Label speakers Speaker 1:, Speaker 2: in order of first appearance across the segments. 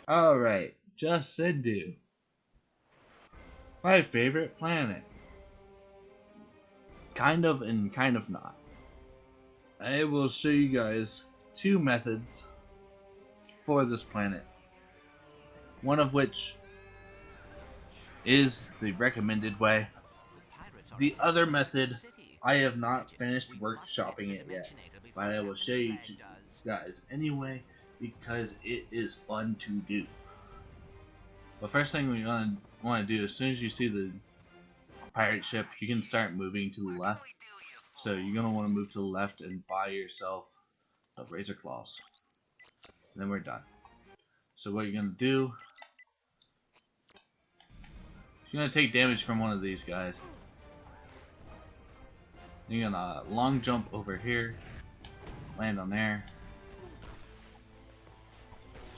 Speaker 1: Alright, Jasindu. My favorite planet. Kind of and kind of not. I will show you guys two methods for this planet. One of which is the recommended way. The other method, I have not finished workshopping it yet, but I will show you guys anyway because it is fun to do. The first thing we're gonna want to do, as soon as you see the pirate ship, you can start moving to the left. So you're gonna want to move to the left and buy yourself the razor claws. And then we're done. So what you're gonna do, you're gonna take damage from one of these guys. You're gonna long jump over here, land on there.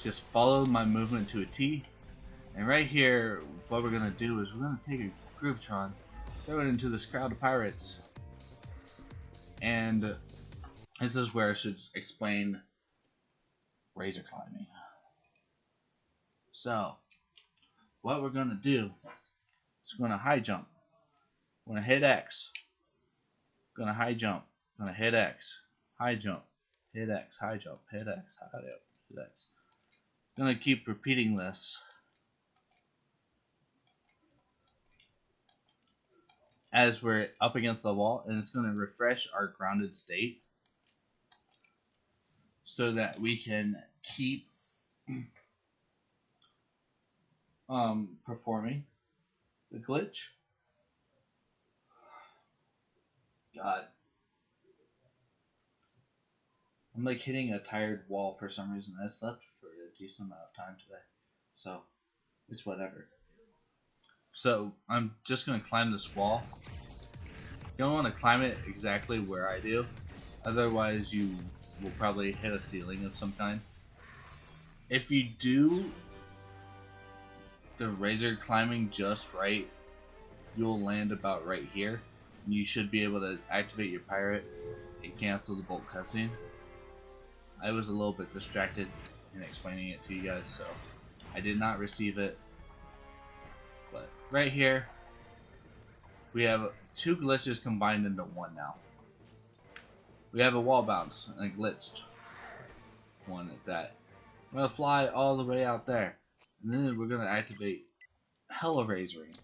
Speaker 1: Just follow my movement to a T. And right here, what we're gonna do is we're gonna take a Groovitron, throw it into this crowd of pirates. And this is where I should explain razor climbing. So, what we're gonna do is we're gonna high jump. We're gonna hit X. We're gonna high jump. We're gonna hit X. High jump. Hit X. High jump. Hit X. High jump. Hit X. Gonna keep repeating this as we're up against the wall, and it's going to refresh our grounded state so that we can keep performing the glitch. God, I'm like hitting a tired wall for some reason. I slept for a decent amount of time today, so it's whatever. So I'm just going to climb this wall. You don't want to climb it exactly where I do, otherwise you will probably hit a ceiling of some kind. If you do the razor climbing just right, you'll land about right here. And you should be able to activate your pirate and cancel the bolt cutscene. I was a little bit distracted in explaining it to you guys, so I did not receive it. But right here, we have two glitches combined into one now. We have a wall bounce and a glitched one at that. We're going to fly all the way out there. And then we're going to activate Hella Razoring,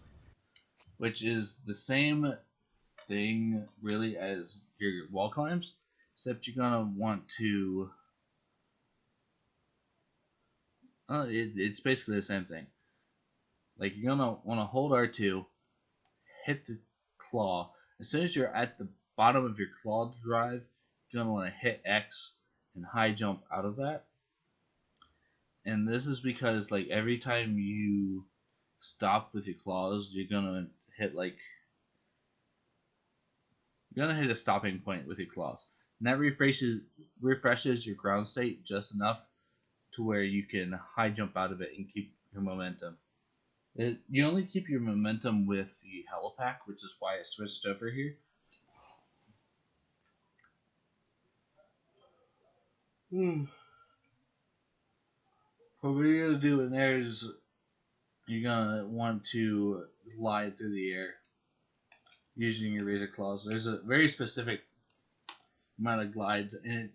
Speaker 1: which is the same thing really as your wall climbs, except you're going to want to... it's basically the same thing. Like, you're gonna want to hold R2, hit the claw. As soon as you're at the bottom of your claw drive, you're gonna want to hit X and high jump out of that. And this is because, like, every time you stop with your claws, you're gonna hit a stopping point with your claws. And that refreshes your ground state just enough to where you can high jump out of it and keep your momentum. You only keep your momentum with the helipack, which is why I switched over here. What we're going to do in there is you're going to want to glide through the air using your razor claws. There's a very specific amount of glides, and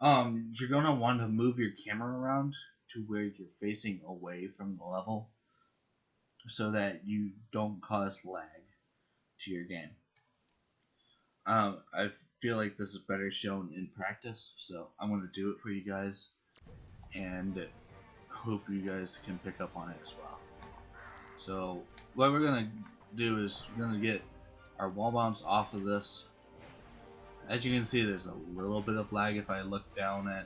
Speaker 1: you're going to want to move your camera around to where you're facing away from the level, so that you don't cause lag to your game. I feel like this is better shown in practice, so I'm going to do it for you guys, and hope you guys can pick up on it as well. So what we're going to do is we're going to get our wall bounce off of this. As you can see, there's a little bit of lag if I look down at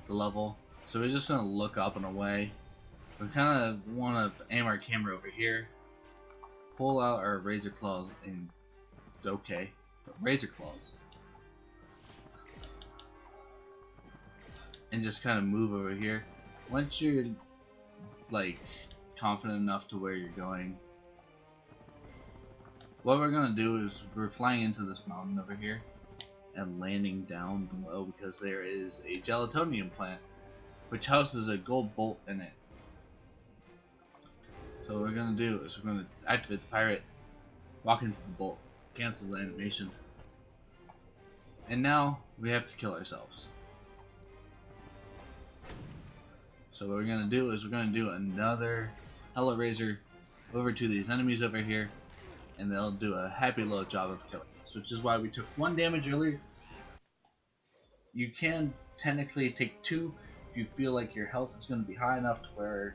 Speaker 1: the level, so we're just going to look up and away. We kind of want to aim our camera over here, pull out our razor claws, and razor claws, and just kind of move over here. Once you're like confident enough to where you're going, what we're gonna do is we're flying into this mountain over here and landing down below because there is a gelatonium plant which houses a gold bolt in it. So what we're going to do is we're going to activate the pirate, walk into the bolt, cancel the animation, and now we have to kill ourselves. So what we're going to do is we're going to do another Hellraiser over to these enemies over here, and they'll do a happy little job of killing us, which is why we took 1 damage earlier. You can technically take 2 if you feel like your health is going to be high enough to where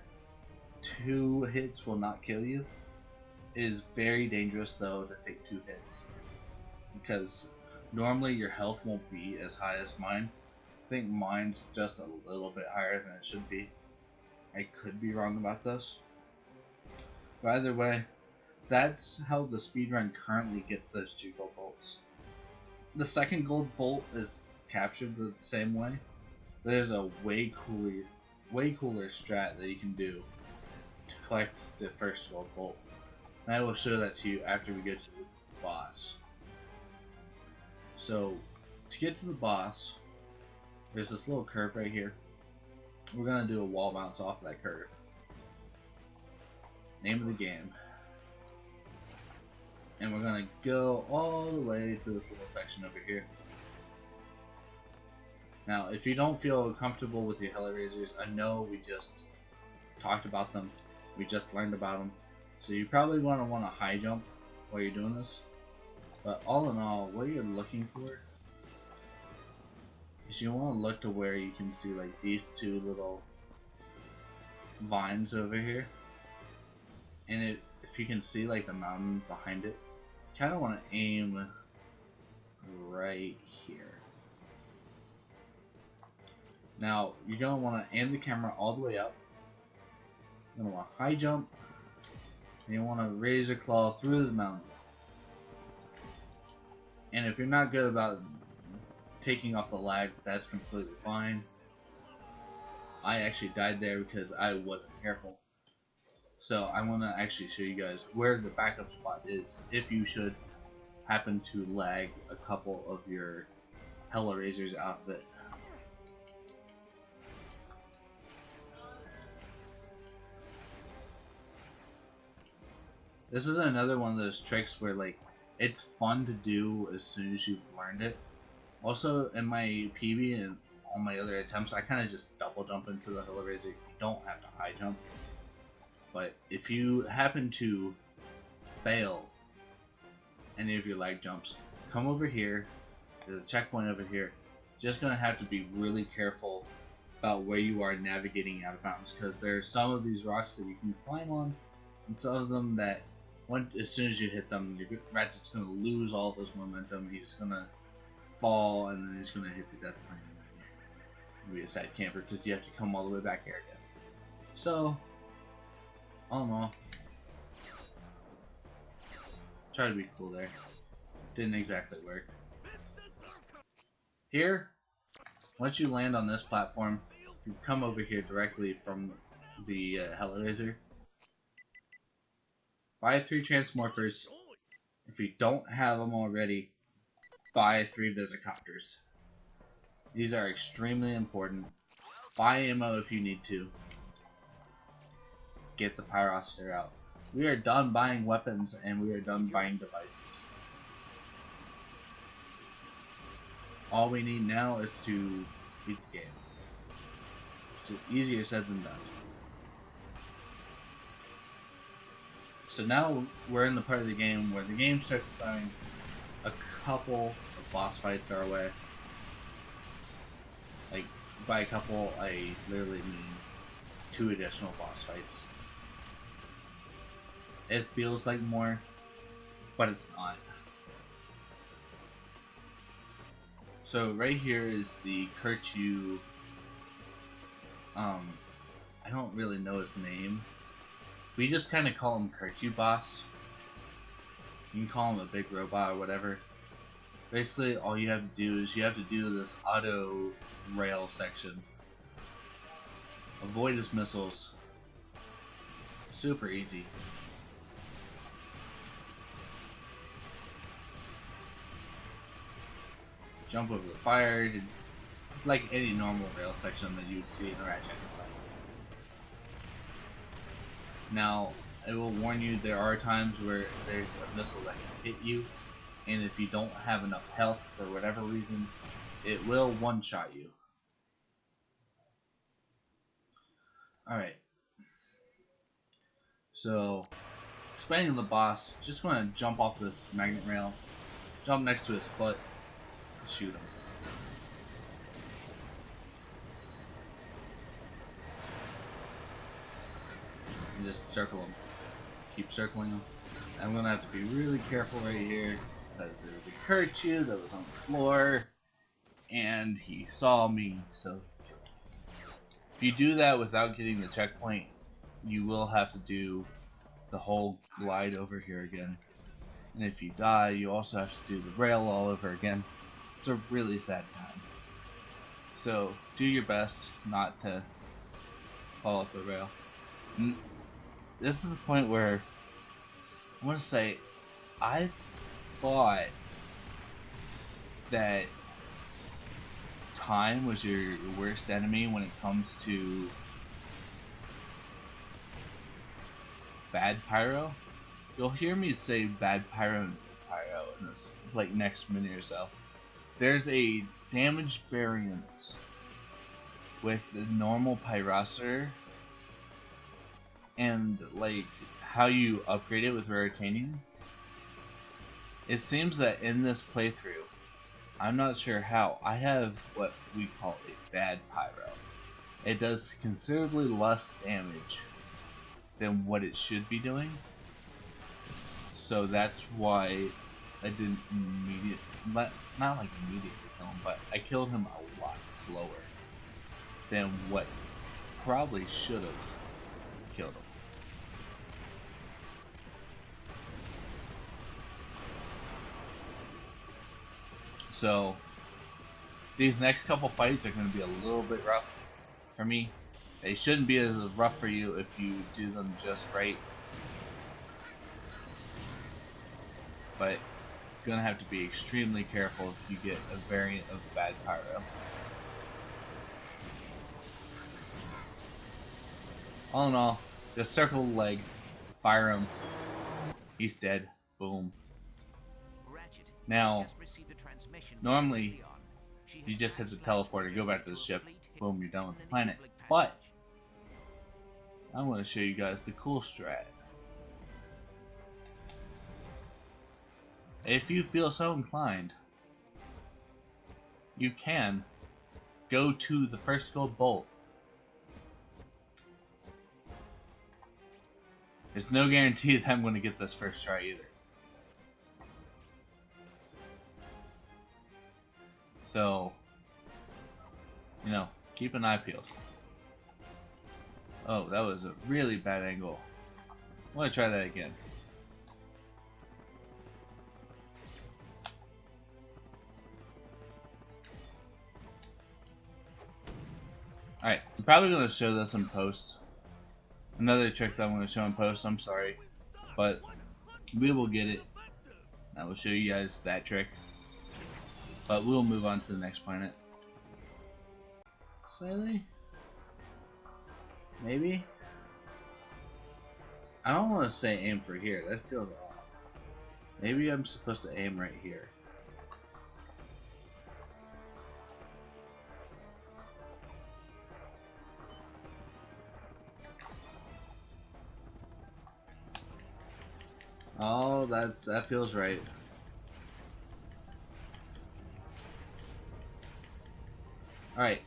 Speaker 1: 2 hits will not kill you. It is very dangerous though to take 2 hits, because normally your health won't be as high as mine. I think mine's just a little bit higher than it should be. I could be wrong about this. But either way, that's how the speedrun currently gets those 2 gold bolts. The second gold bolt is captured the same way. There's a way cooler strat that you can do to collect the first gold bolt. And I will show that to you after we get to the boss. So, to get to the boss, there's this little curve right here. We're going to do a wall bounce off of that curve. Name of the game. And we're going to go all the way to this little section over here. Now, if you don't feel comfortable with your Hellraisers, I know we just talked about them. We just learned about them. So you probably want to high jump while you're doing this. But all in all, what you're looking for is you want to look to where you can see like these 2 little vines over here. And if you can see like the mountain behind it, you kind of want to aim right here. Now, you're going to want to aim the camera all the way up. You're going to want to high jump. And you want to raise your claw through the mountain. And if you're not good about taking off the lag, that's completely fine. I actually died there because I wasn't careful. So I want to actually show you guys where the backup spot is if you should happen to lag a couple of your Hellraisers out of it. This is another one of those tricks where like it's fun to do as soon as you've learned it. Also, in my PB and all my other attempts, I kind of just double jump into the Hellraiser. You don't have to high jump. But if you happen to fail any of your lag jumps, come over here. There's a checkpoint over here. Just gonna have to be really careful about where you are navigating out of mountains, because there's some of these rocks that you can climb on, and some of them that as soon as you hit them, your Ratchet's gonna lose all this momentum. He's gonna fall, and then he's gonna hit the death plane. Be a side camper because you have to come all the way back here again. So, all in all, try to be cool there. Didn't exactly work. Here, once you land on this platform, you come over here directly from the Hellraiser. Buy 3 Transmorphers. If you don't have them already, buy 3 Visicopters. These are extremely important. Buy ammo if you need to. Get the Pyroster out. We are done buying weapons and we are done buying devices. All we need now is to beat the game. It's easier said than done. So now we're in the part of the game where the game starts throwing a couple of boss fights our way. Like, by a couple, I literally mean 2 additional boss fights. It feels like more, but it's not. So right here is the Kirchu, I don't really know his name. We just kind of call him Kirchu boss. You can call him a big robot or whatever. Basically, all you have to do is you have to do this auto rail section. Avoid his missiles. Super easy. Jump over the fire to like any normal rail section that you'd see in a Ratchet and Clank. Now, I will warn you, there are times where there's a missile that can hit you, and if you don't have enough health for whatever reason, it will one-shot you. Alright. So, explaining the boss, just want to jump off this magnet rail, jump next to his foot, and shoot him. And just circle him. Keep circling him. I'm gonna have to be really careful right here because there was a Kerchu that was on the floor and he saw me, so if you do that without getting the checkpoint, you will have to do the whole glide over here again. And if you die, you also have to do the rail all over again. It's a really sad time. So do your best not to fall off the rail. And this is the point where I want to say I thought that time was your worst enemy when it comes to bad pyro. You'll hear me say bad pyro and pyro in this like next minute or so. There's a damage variance with the normal pyroster and like how you upgrade it with retaining. It seems that in this playthrough, I'm not sure how, I have what we call a bad pyro. It does considerably less damage than what it should be doing. So that's why I didn't immediately, not like immediately kill him, but I killed him a lot slower than what probably should have killed him. So these next couple fights are going to be a little bit rough for me. They shouldn't be as rough for you if you do them just right. But you're going to have to be extremely careful if you get a variant of bad pyro. All in all, just circle the leg, fire him, he's dead, boom. Now, normally, you just hit the teleporter, go back to the ship, boom, you're done with the planet. But, I want to show you guys the cool strat. If you feel so inclined, you can go to the first gold bolt. There's no guarantee that I'm going to get this first try either. So, you know, keep an eye peeled. Oh, that was a really bad angle. I want to try that again. Alright, I'm probably going to show this in post. Another trick that I'm going to show in post, I'm sorry. But we will get it. I will show you guys that trick. But we'll move on to the next planet. Slightly? Maybe? I don't want to say aim for here, that feels off. Maybe I'm supposed to aim right here. Oh, that feels right. Alright,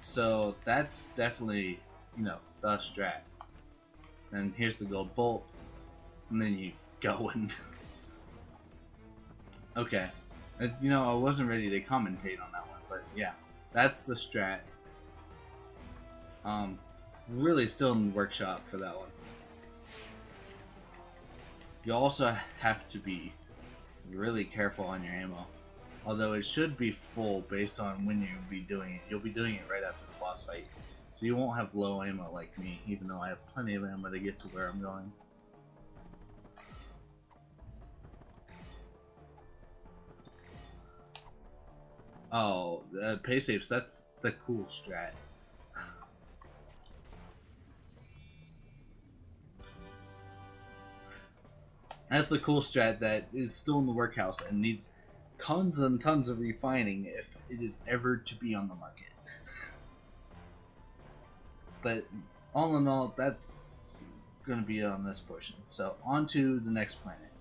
Speaker 1: so that's definitely, you know, the strat. And here's the gold bolt, and then you go and... Okay, you know, I wasn't ready to commentate on that one, but yeah, that's the strat. Really still in the workshop for that one. You also have to be really careful on your ammo. Although it should be full based on when you'll be doing it. You'll be doing it right after the boss fight. So you won't have low ammo like me, even though I have plenty of ammo to get to where I'm going. Oh, pay safes, that's the cool strat. That's the cool strat that is still in the workhouse and needs tons and tons of refining if it is ever to be on the market. But all in all, that's going to be on this portion. So on to the next planet.